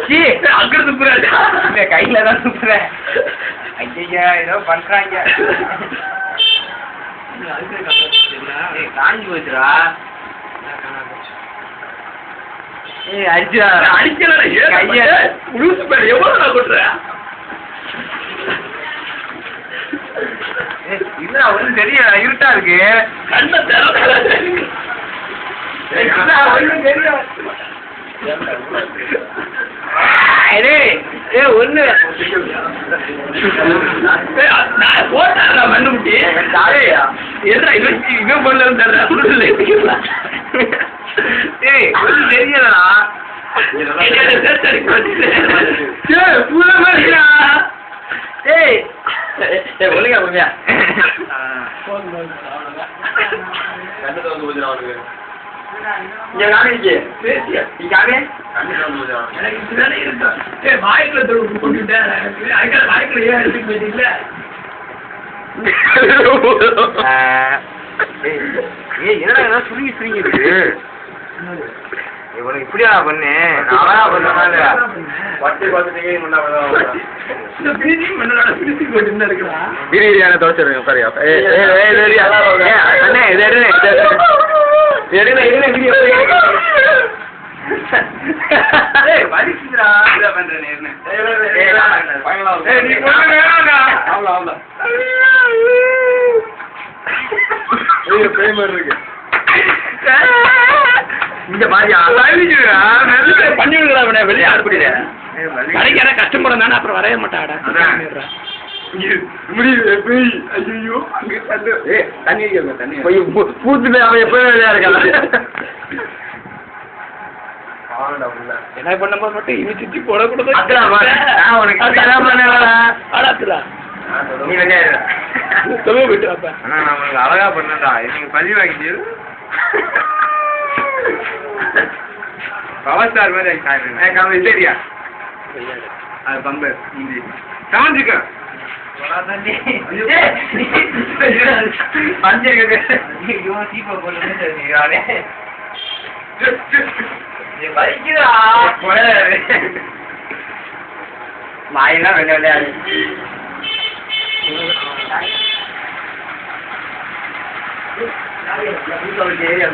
சீ அங்க துப்புறாடா. இல்ல கையில தான் துப்புறேன். ஐயா ஏதோ பண்றாங்க. காஞ்சி போச்சுடா. அடிச்சா அடிக்கல கைய புழுசு பேர் எவ்வளவு நான் கொட்டுறேன். இல்ல ஒன்றும் தெரியல இருட்டா இருக்கு. கண்ண ஒண்ணு போட்டா மண்ணு முட்டி இவன் பொண்ணு ஏய் ஒன்றும் தெரியலடா. ஏய் ஒழுங்கா பொறுமையா என்னடா சுருங்கி சுருங்கி இருக்கு. இவனுக்கு இப்படியா பண்ணு நான் பண்ண பிரியாணி தோச்சிருங்க சரியா. அண்ணே இது இந்த மாதிரியா பண்ணி விடுறா வெளியே அனுப்பிடுற கடைக்கார கஷ்டப்படும் தானே அப்புறம் வரைய மாட்டாடா. ஐயோ தண்ணி தண்ணி பூத்து அவன் எப்பவே வெளியா இருக்கான். என்ன பண்ணும்போது மட்டும் இனி சுத்தி போடக்கூடாது. நீ வெளியா போயிட்டு வாப்பா. ஆனா நான் உங்களுக்கு அழகா பண்ணடா. நீங்க பதிவு வாங்கிட்டு பவர் ஸ்டார் மாதிரி சரியா அது பம்பு காமிச்சுக்க வாயெல்லாம் வெள்ள விளையாடு. ஏரியா